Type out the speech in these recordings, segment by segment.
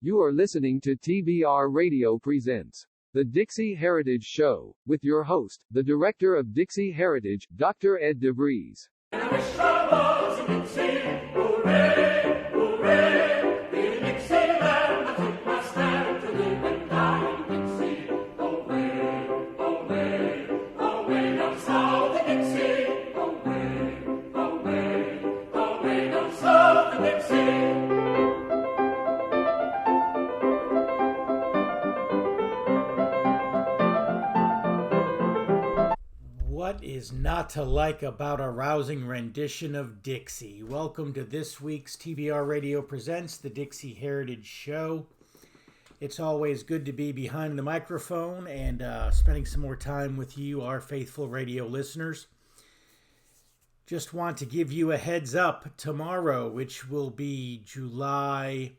You are listening to TBR Radio presents the Dixie Heritage Show, with your host, the Director of Dixie Heritage, Dr. Ed DeVries. What is not to like about a rousing rendition of Dixie? Welcome to this week's TBR Radio Presents, the Dixie Heritage Show. It's always good to be behind the microphone and spending some more time with you, our faithful radio listeners. Just want to give you a heads up. Tomorrow, which will be July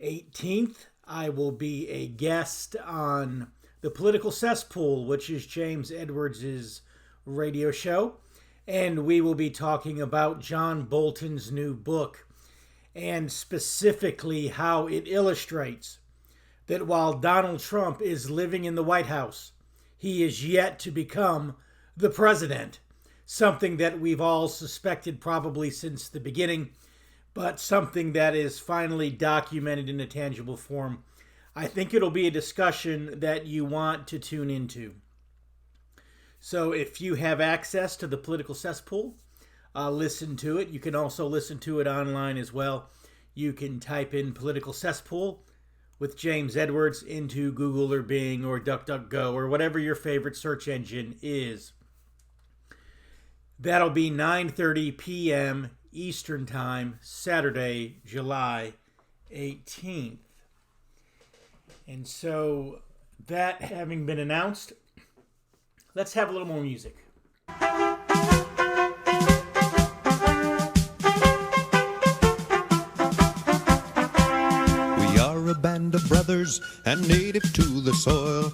18th, I will be a guest on The Political Cesspool, which is James Edwards' radio show, and we will be talking about John Bolton's new book, and specifically how it illustrates that while Donald Trump is living in the White House, he is yet to become the president, something that we've all suspected probably since the beginning, but something that is finally documented in a tangible form. I think it'll be a discussion that you want to tune into. So if you have access to the Political Cesspool, listen to it. You can also listen to it online as well. You can type in Political Cesspool with James Edwards into Google or Bing or DuckDuckGo or whatever your favorite search engine is. That'll be 9:30 p.m. Eastern Time, Saturday, July 18th. And so, that having been announced, let's have a little more music. We are a band of brothers and native to the soil,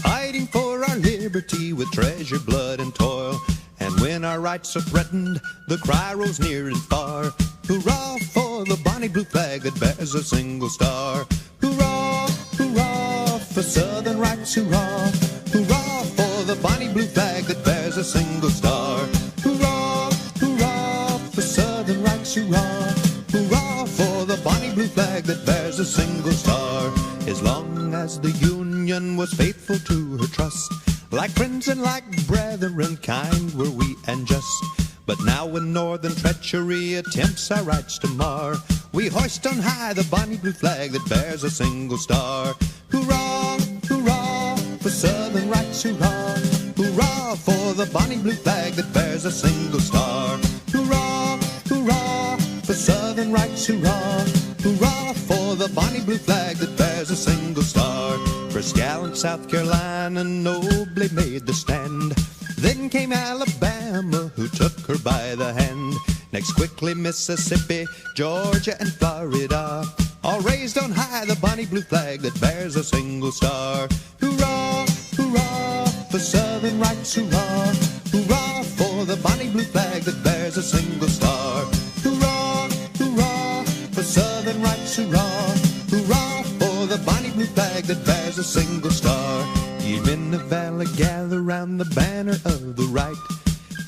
fighting for our liberty with treasure, blood, and toil. And when our rights are threatened, the cry rolls near and far. Hurrah for the bonny blue flag that bears a single star. Hurrah, hurrah for Southern rights, hurrah. Hurrah for the bonny blue flag that bears a single star. Hurrah, hurrah for Southern rights, hurrah. Hurrah for the bonny blue flag that bears a single star. As long as the Union was faithful to her trust, like friends and like brethren, kind were we and just. But now when northern treachery attempts our rights to mar, we hoist on high the bonny blue flag that bears a single star. Hurrah, hurrah for Southern rights, hurrah. Hurrah for the bonny blue flag that bears a single star. Hurrah, hurrah for Southern rights, hurrah. Hurrah for the bonny blue flag that bears a single star. First gallant South Carolina nobly made the stand. Then came Alabama, who took her by the hand. Next quickly Mississippi, Georgia, and Florida, all raised on high the bonny blue flag that bears a single star. Hurrah, hurrah for Southern rights, hurrah. Hurrah for the bonny blue flag that bears a single star. Hurrah, hurrah for Southern rights, hurrah. Hurrah for the bonny blue flag that bears a single star. Ye men of valor gather round the banner of the right.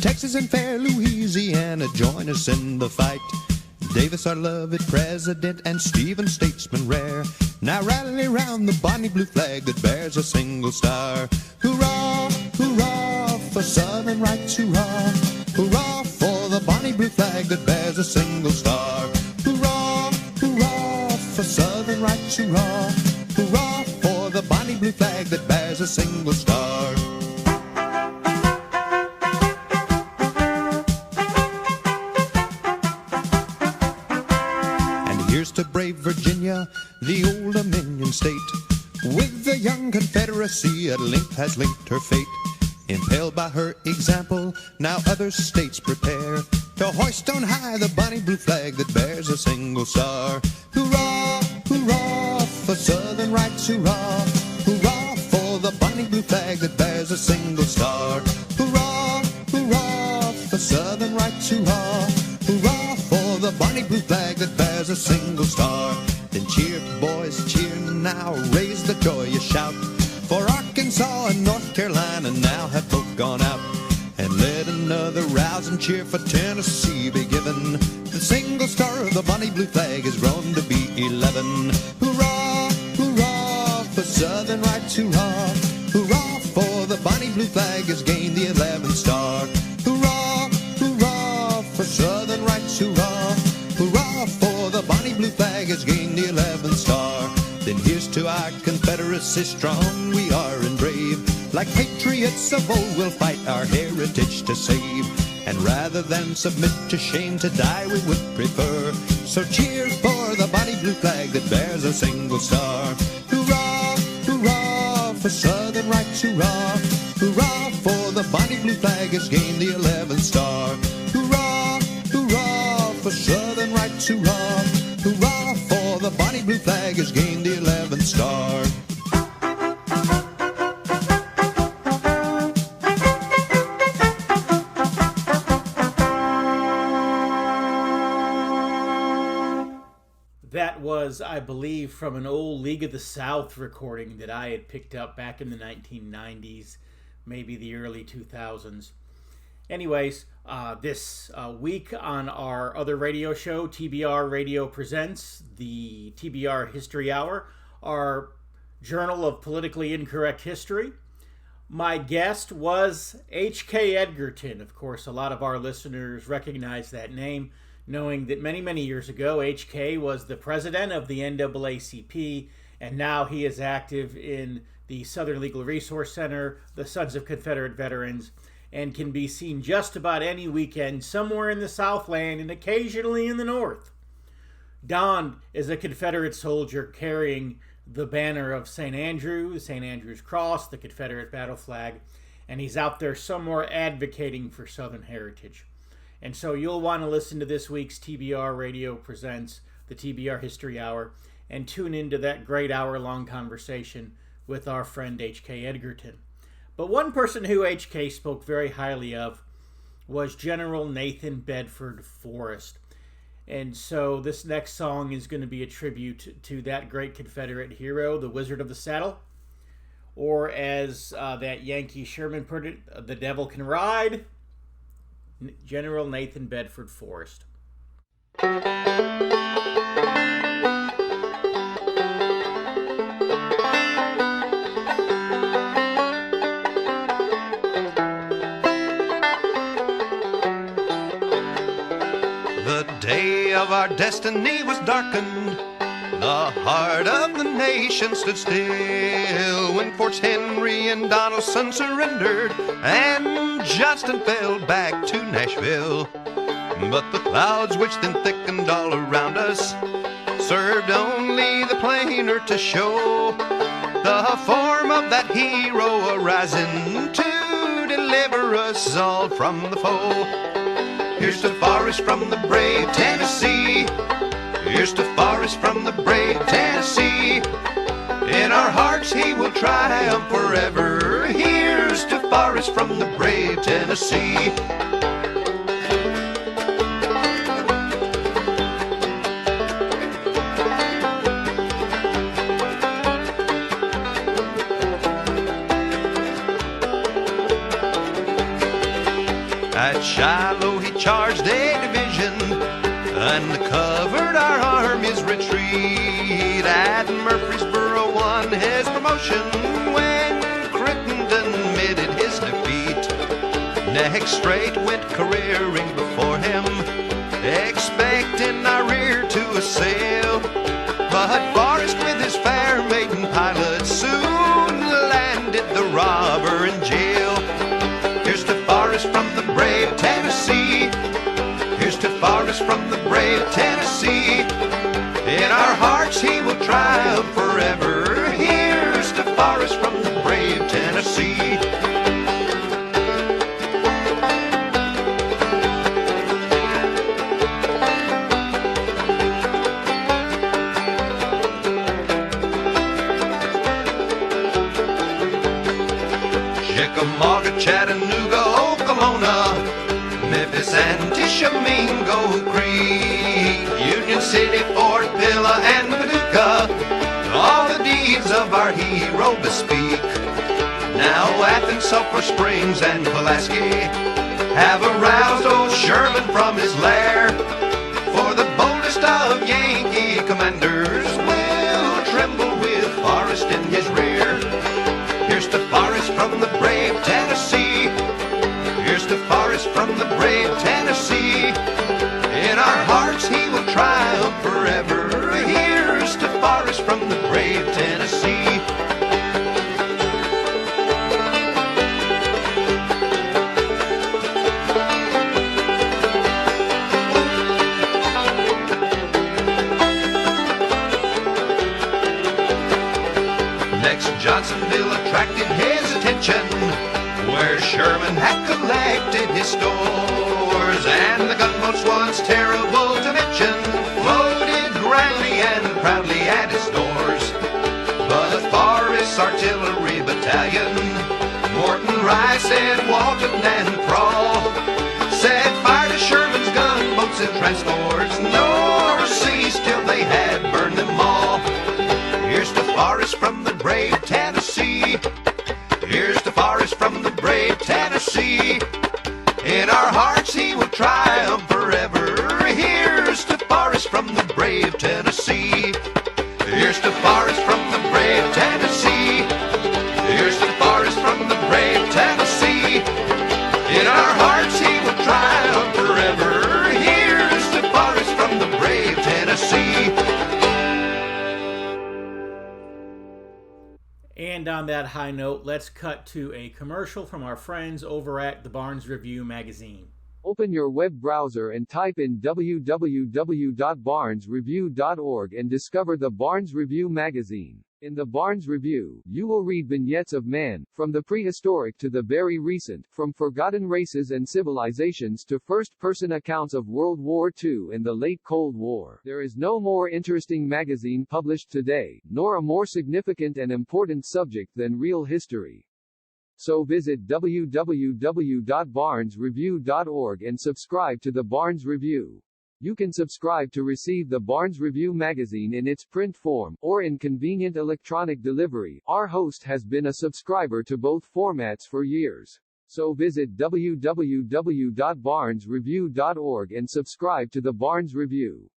Texas and fair Louisiana join us in the fight. Davis, our loved president, and Stephen, statesman rare, now rally round the bonny blue flag that bears a single star. Hurrah, hurrah for Southern rights, hurrah. Hurrah for the bonny blue flag that bears a single star. Hurrah, hurrah for Southern rights, hurrah. Hurrah for the bonny blue flag that bears a single star. Here's to brave Virginia, the old Dominion state, with the young Confederacy at length has linked her fate. Impelled by her example, now other states prepare to hoist on high the bonny blue flag that bears a single star. Hurrah, hurrah for Southern rights, hurrah. Hurrah for the bonny blue flag that bears a single star. Hurrah, hurrah for Southern rights, hurrah. Hurrah for the bonny blue flag that bears a single star. Then cheer, boys, cheer now, raise the joyous shout. For Arkansas and North Carolina now have both gone out. And let another rousing cheer for Tennessee be given. The single star of the bonnie blue flag has grown to be 11. Hurrah, hurrah, for Southern rights, hurrah. Hurrah, for the bonnie blue flag has gained the 11th star. Hurrah, hurrah, for Southern rights, hurrah. Hurrah, for the bonnie blue flag has gained the 11th star. Then here's to our Confederacy, strong we are and brave. Like patriots of old, we'll fight our heritage to save. And rather than submit to shame, to die we would prefer. So cheers for the bonnie blue flag that bears a single star. Hurrah, hurrah, for Southern rights, hurrah. Hurrah, for the bonnie blue flag has gained the 11th star. Hurrah, hurrah, for Southern rights, hurrah. Hurrah, for the bonnie blue flag has gained the 11th star. That was, I believe, from an old League of the South recording that I had picked up back in the 1990s, maybe the early 2000s. Anyways, this week on our other radio show, TBR Radio Presents, the TBR History Hour, our Journal of Politically Incorrect History. My guest was H.K. Edgerton. Of course, a lot of our listeners recognize that name, knowing that many, many years ago, H.K. was the president of the NAACP, and now he is active in the Southern Legal Resource Center, the Sons of Confederate Veterans, and can be seen just about any weekend somewhere in the Southland and occasionally in the North. Donned as a Confederate soldier carrying the banner of St. Andrew's Cross, the Confederate battle flag, and he's out there somewhere advocating for Southern heritage. And so you'll want to listen to this week's TBR Radio Presents, the TBR History Hour, and tune into that great hour-long conversation with our friend H.K. Edgerton. But one person who H.K. spoke very highly of was General Nathan Bedford Forrest. And so this next song is going to be a tribute to that great Confederate hero, the Wizard of the Saddle. Or as that Yankee Sherman put it, the devil can ride. General Nathan Bedford Forrest. The day of our destiny was darkened. The heart of the nation stood still when Forts Henry and Donelson surrendered and Johnston fell back to Nashville. But the clouds which then thickened all around us served only the plainer to show the form of that hero arising to deliver us all from the foe. Here's to Forrest from the brave Tennessee. Here's to Forrest from the brave Tennessee. In our hearts he will triumph forever. Here's to Forrest from the brave Tennessee. At Shiloh he charged a division and covered our army's retreat. At Murfreesboro won his promotion when Crittenden admitted his defeat. Next straight went careering before him, expecting our rear to assail. But Forrest with his fair maiden pilot soon landed the robber in jail. Here's to Forrest from the brave Tennessee. Here's to Forrest from the brave Tennessee. In our hearts he will triumph forever. Here's to Forrest from the brave Tennessee. Chickamauga, Chattanooga, Oklahoma, Memphis and Tish Tishomingo Creek, Union City, Fort Pillow, and Paducah, all the deeds of our hero bespeak. Now Athens, Sulphur Springs, and Pulaski have aroused old Sherman from his lair, for the boldest of Yankee commanders will tremble with Forrest in his rear. Here's to Forrest from the brave Tennessee. Here's to Forrest from the brave Tennessee. In our hearts he will triumph forever. Here's to Forrest from the brave Tennessee. Next, Johnsonville attracted his attention, where Sherman had collected his stores, and the gunboats, once terrible to mention, floated grandly and proudly at his doors. But Forrest's artillery battalion, Morton, Rice, and Walton, and Prawl, set fire to Sherman's gunboats and transports, nor ceased till they had burned them all. Here's to Forrest from the brave Tennessee. Here's to Forrest from the brave Tennessee. In our hearts he will triumph forever. Here's to Forrest from the brave Tennessee. Here's to Forrest from the brave Tennessee. Here's to Forrest from the brave Tennessee. In our hearts he will triumph forever. Here's to Forrest from the brave Tennessee. And on that high note, let's cut to a commercial from our friends over at the Barnes Review magazine. Open your web browser and type in www.barnesreview.org and discover the Barnes Review magazine. In the Barnes Review, you will read vignettes of man, from the prehistoric to the very recent, from forgotten races and civilizations to first-person accounts of World War II and the late Cold War. There is no more interesting magazine published today, nor a more significant and important subject than real history. So visit www.barnesreview.org and subscribe to the Barnes Review. You can subscribe to receive the Barnes Review magazine in its print form, or in convenient electronic delivery. Our host has been a subscriber to both formats for years. So visit www.barnesreview.org and subscribe to the Barnes Review.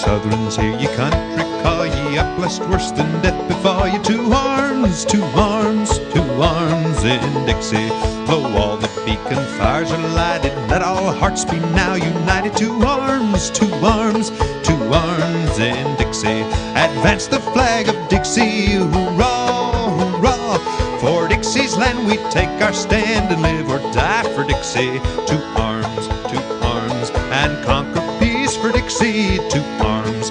Southrons, hear ye country call ye, up blessed worse than death befall ye. To arms, to arms, to arms in Dixie. Lo, all the beacon fires are lighted, let all hearts be now united. To arms, to arms, to arms in Dixie. Advance the flag of Dixie, hurrah, hurrah. For Dixie's land we take our stand and live or die for Dixie. To arms, and conquer peace for Dixie. To arms,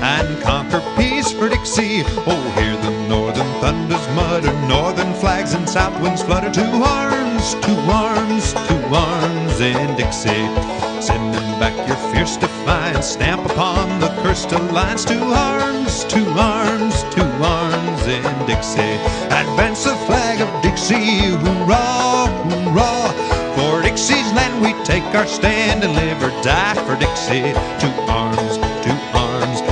and conquer peace for Dixie. Oh, hear the northern thunders mutter, northern flags and south winds flutter. To arms, in Dixie. Sending back your fierce defiance, stamp upon the cursed alliance. To arms, in Dixie. Advance the flag of Dixie, hurrah, hurrah. For Dixie's land we take our stand and live or die for Dixie. To arms,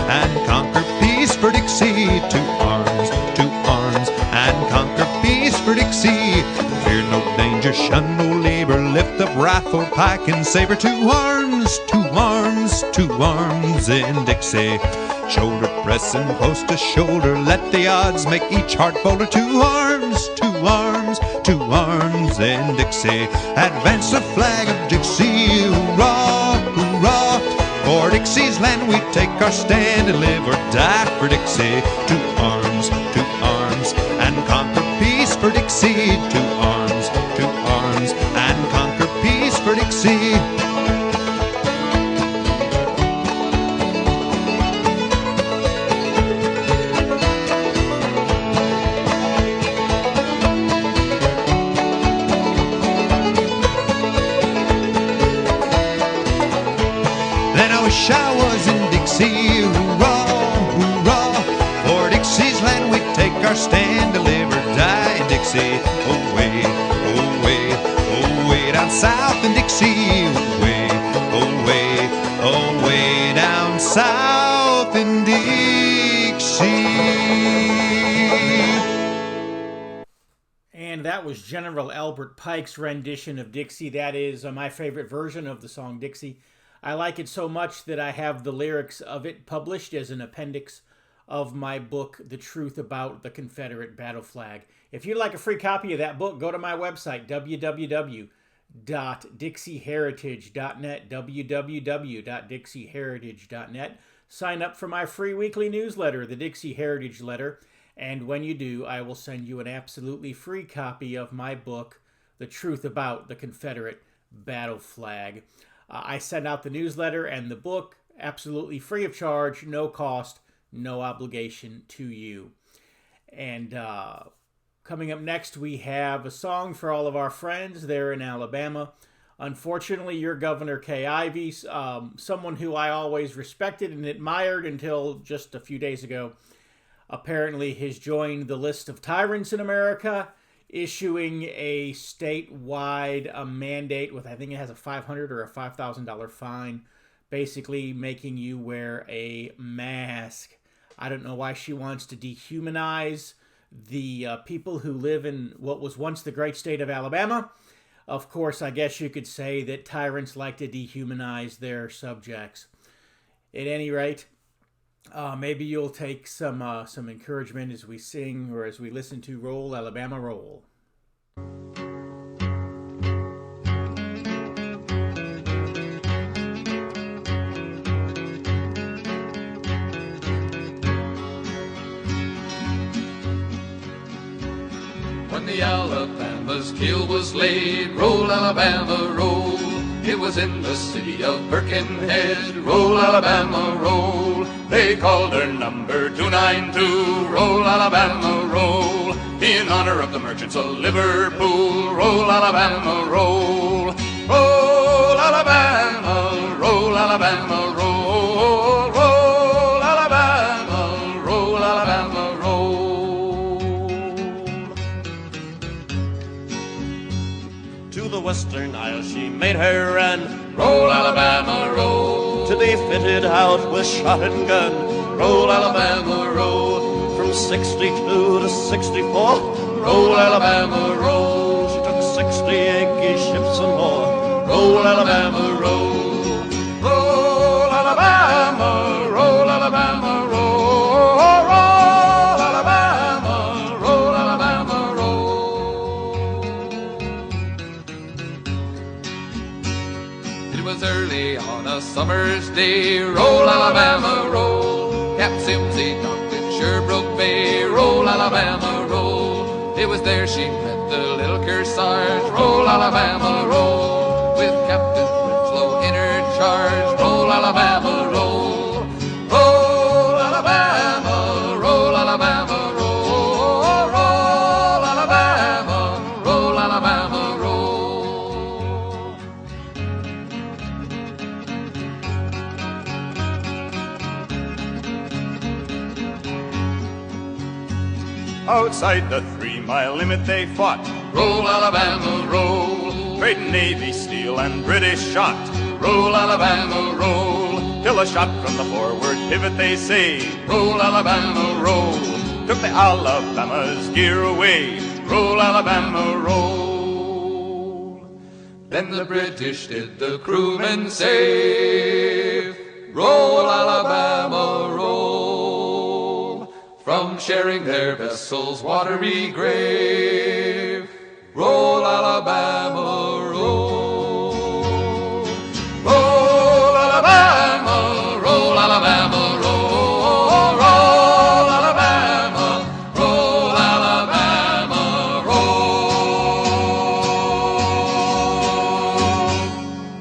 and conquer peace for Dixie. To arms, and conquer peace for Dixie. Fear no danger, shun no labor, lift up rifle, pike, and saber. To arms, in Dixie. Shoulder pressing, post to shoulder, let the odds make each heart bolder. To arms, in Dixie. Advance the flag of Dixie, hurrah, hurrah. For Dixie's land we take our stand and live or die for Dixie. To arms, and conquer peace for Dixie. To arms, Then I wish I was in Dixie, hoorah, hoorah. For Dixie's land we take our stand to live or die in Dixie. Away, away, away down south in Dixie. Away, away, away down south in Dixie. And that was General Albert Pike's rendition of Dixie. That is my favorite version of the song Dixie. I like it so much that I have the lyrics of it published as an appendix of my book, The Truth About the Confederate Battle Flag. If you'd like a free copy of that book, go to my website, www.dixieheritage.net, www.dixieheritage.net. Sign up for my free weekly newsletter, the Dixie Heritage Letter, and when you do, I will send you an absolutely free copy of my book, The Truth About the Confederate Battle Flag. I send out the newsletter and the book absolutely free of charge, no cost, no obligation to you. And coming up next, we have a song for all of our friends there in Alabama. Unfortunately, your Governor Kay Ivey, someone who I always respected and admired until just a few days ago, apparently has joined the list of tyrants in America, issuing a statewide mandate with, I think it has a $500 or a $5,000 fine, basically making you wear a mask. I don't know why she wants to dehumanize the people who live in what was once the great state of Alabama. Of course, I guess you could say that tyrants like to dehumanize their subjects. At any rate, maybe you'll take some encouragement as we sing or as we listen to Roll, Alabama, Roll. When the Alabama's keel was laid, roll, Alabama, roll. It was in the city of Birkenhead, roll, Alabama, roll. They called her number 292, roll, Alabama, roll. In honor of the merchants of Liverpool, roll, Alabama, roll. Roll, Alabama, roll, Alabama, roll. Roll, Alabama, roll, Alabama, roll. To the Western Isle she made her run, Roll, Alabama, roll. to be fitted out with shot and gun. Roll, Alabama, roll. From 62 to 64, Roll, Alabama, roll. she took 60 Yankee ships and more. Roll, Alabama, roll. Roll, Alabama, roll, Alabama, roll. Roll, Alabama, roll, Alabama, roll. It was early on a summer's day. Roll, Alabama, roll. Cap Simsy docked in Sherbrooke Bay. Roll, Alabama, roll. It was there she met the little Kearsarge. Roll, Alabama, roll. With Captain Winslow in her charge. Roll, Alabama, roll. Roll, Alabama, roll, Alabama, roll. Roll, Alabama, roll, Alabama, roll. Outside the 3-mile limit they fought, Roll, Alabama, roll. trading Navy steel and British shot. Roll, Alabama, roll. Till a shot from the forward pivot they say Roll, Alabama, roll. took the Alabama's gear away. Roll, Alabama, roll. Then the British did the crewmen save. Roll, Alabama, roll. From sharing their vessel's watery grave. Roll, Alabama, roll. Roll, Alabama, roll, Alabama, roll. Roll, Alabama, roll, Alabama, roll.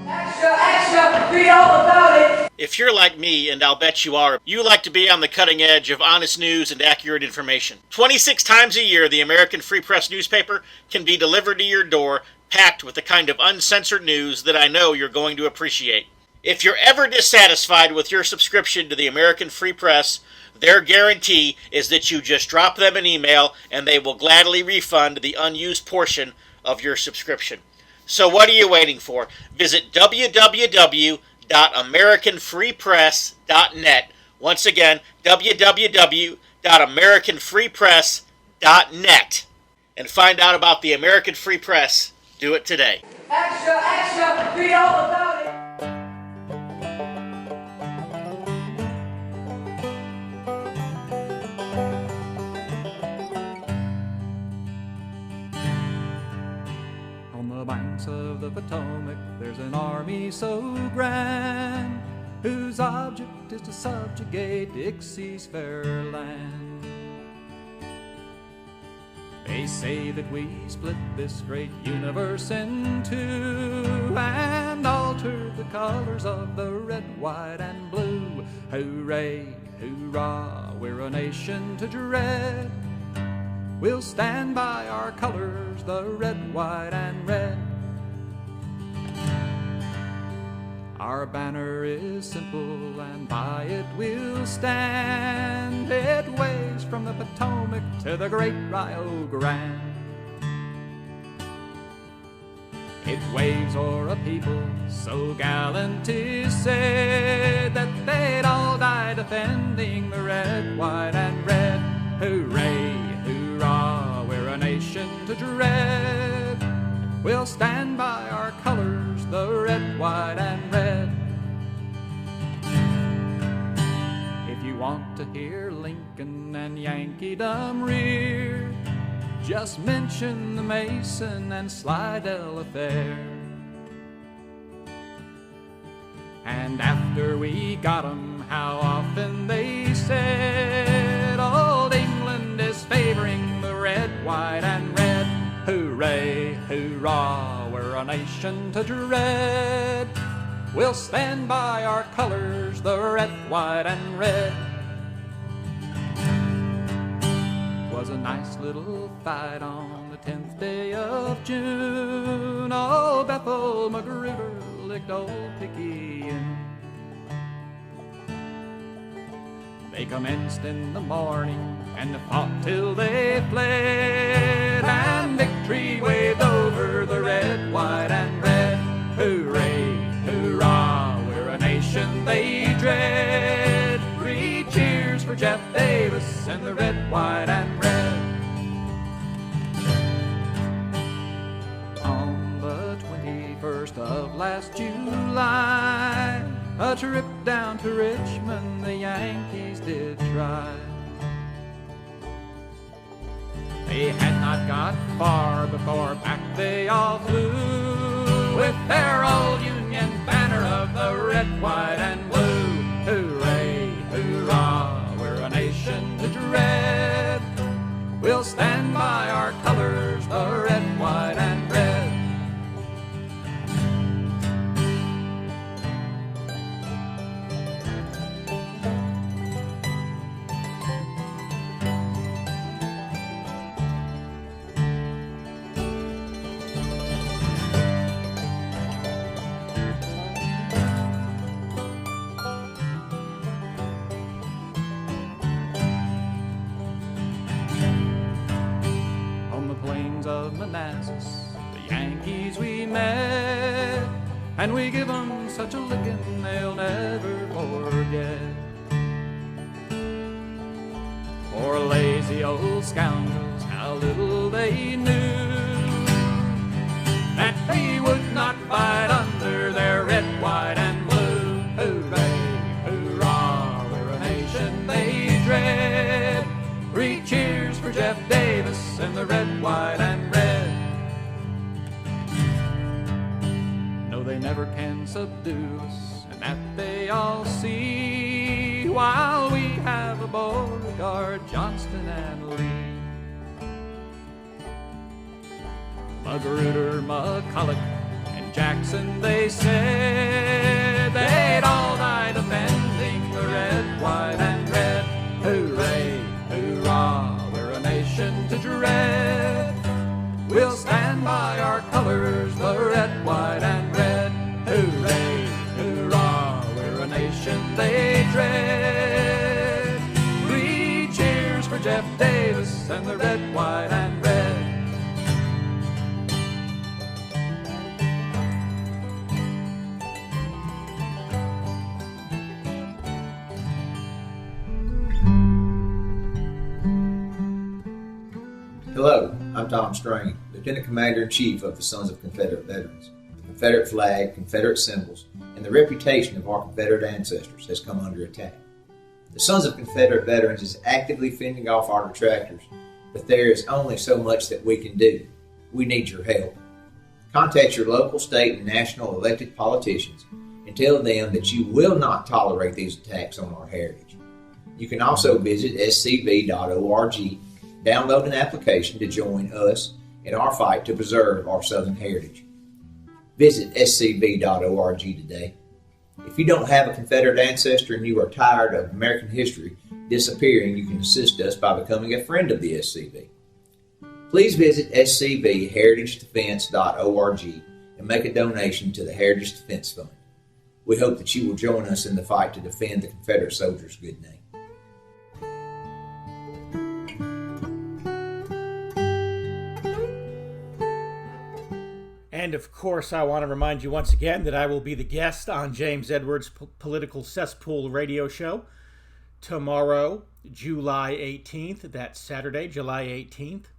Extra, read all about it. If you're like me, and I'll bet you are, you like to be on the cutting edge of honest news and accurate information. 26 times a year, the American Free Press newspaper can be delivered to your door, packed with the kind of uncensored news that I know you're going to appreciate. If you're ever dissatisfied with your subscription to the American Free Press, their guarantee is that you just drop them an email and they will gladly refund the unused portion of your subscription. So what are you waiting for? Visit www.americanfreepress.net. Once again, www.americanfreepress.net. And find out about the American Free Press. Do it today. Extra, extra, read all about it. On the banks of the Potomac, there's an army so grand, whose object is to subjugate Dixie's fair land. They say that we split this great universe in two and alter the colors of the red, white, and blue. Hooray, hoorah, we're a nation to dread. We'll stand by our colors, the red, white, and red. Our banner is simple, and by it we'll stand. It waves from the Potomac to the great Rio Grande. It waves o'er a people so gallant, 'tis said, that they'd all die defending the red, white, and red. Hooray, hoorah, we're a nation to dread. We'll stand by our colors, the red, white, and red. If you want to hear Lincoln and Yankee-dom rear, just mention the Mason and Slidell affair. And after we got 'em, how often they said, old England is favoring the red, white, and red. Hooray, hoorah, we're a nation to dread. We'll stand by our colors, the red, white, and red. 'Twas a nice little fight on the 10th day of June. Old Bethel Magruder licked old Picayune. They commenced in the morning and fought till they fled, and victory waved over the red, white, and red. Hooray, hoorah, we're a nation they dread. 3 cheers for Jeff Davis and the red, white, and red. On the 21st of last July, a trip down to Richmond the Yankees did try. They had not got far before back they all flew, with their old Union banner of the red, white, and blue. Hooray, hoorah, we're a nation to dread. We'll stand by our colors, the red, white, and red. Of Manassas, the Yankees we met, and we give 'em such a licking they'll never forget. Poor lazy old scoundrels, how little they knew that they would not fight under their red, white, and blue. Hooray, hoorah, we're a nation they dread. 3 cheers for Jeff Davis and the red, white, and red. No, they never can subdue us, and that they all see, while we have a Beauregard, Johnston, and Lee. Magruder, McCulloch, and Jackson, they said they'd all die defending the red, white, and red. Hooray, hoorah, we're a nation to dread. We'll stand by our colors, the red, white, and red. Hooray, hoorah. they tread. 3 cheers for Jeff Davis and the red, white, and red. Hello, I'm Tom Strain, Lieutenant Commander-in-Chief of the Sons of Confederate Veterans. The Confederate flag, Confederate symbols, and the reputation of our Confederate ancestors has come under attack. The Sons of Confederate Veterans is actively fending off our detractors, but there is only so much that we can do. We need your help. Contact your local, state, and national elected politicians and tell them that you will not tolerate these attacks on our heritage. You can also visit scv.org, download an application to join us in our fight to preserve our Southern heritage. Visit scv.org today. If you don't have a Confederate ancestor and you are tired of American history disappearing, you can assist us by becoming a friend of the SCV. Please visit scvheritagedefense.org and make a donation to the Heritage Defense Fund. We hope that you will join us in the fight to defend the Confederate soldiers' good name. And of course, I want to remind you once again that I will be the guest on James Edwards' Political Cesspool radio show tomorrow, July 18th. That's Saturday, July 18th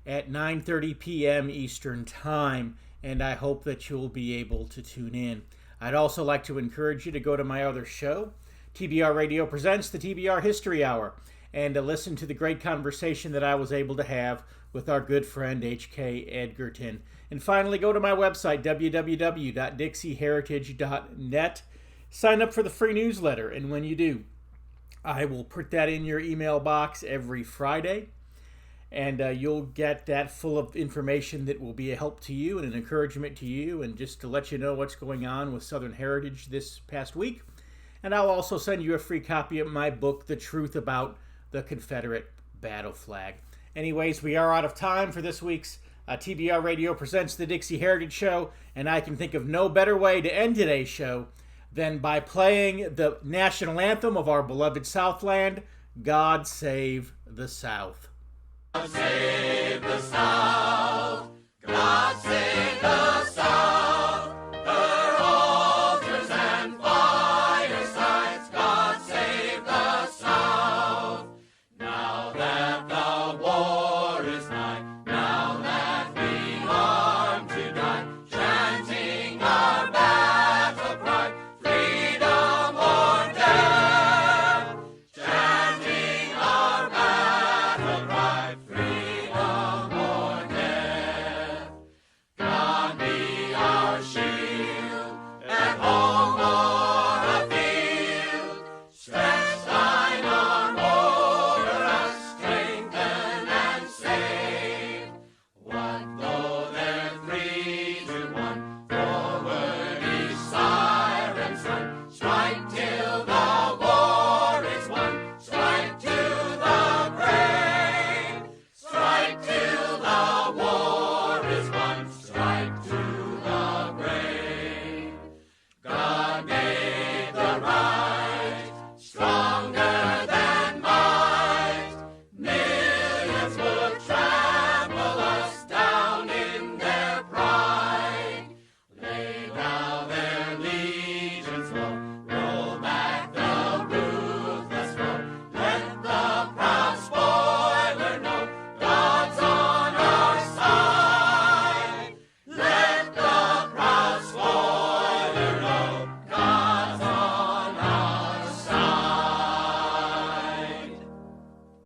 at 9:30 p.m. Eastern Time. And I hope that you'll be able to tune in. I'd also like to encourage you to go to my other show, TBR Radio Presents the TBR History Hour, and to listen to the great conversation that I was able to have with our good friend H.K. Edgerton. And finally, go to my website, www.dixiheritage.net. Sign up for the free newsletter, and when you do, I will put that in your email box every Friday, and you'll get that full of information that will be a help to you and an encouragement to you, and just to let you know what's going on with Southern Heritage this past week. And I'll also send you a free copy of my book, The Truth About the Confederate Battle Flag. Anyways, we are out of time for this week's TBR Radio Presents the Dixie Heritage Show, and I can think of no better way to end today's show than by playing the national anthem of our beloved Southland, God Save the South. God save the South. God save the South.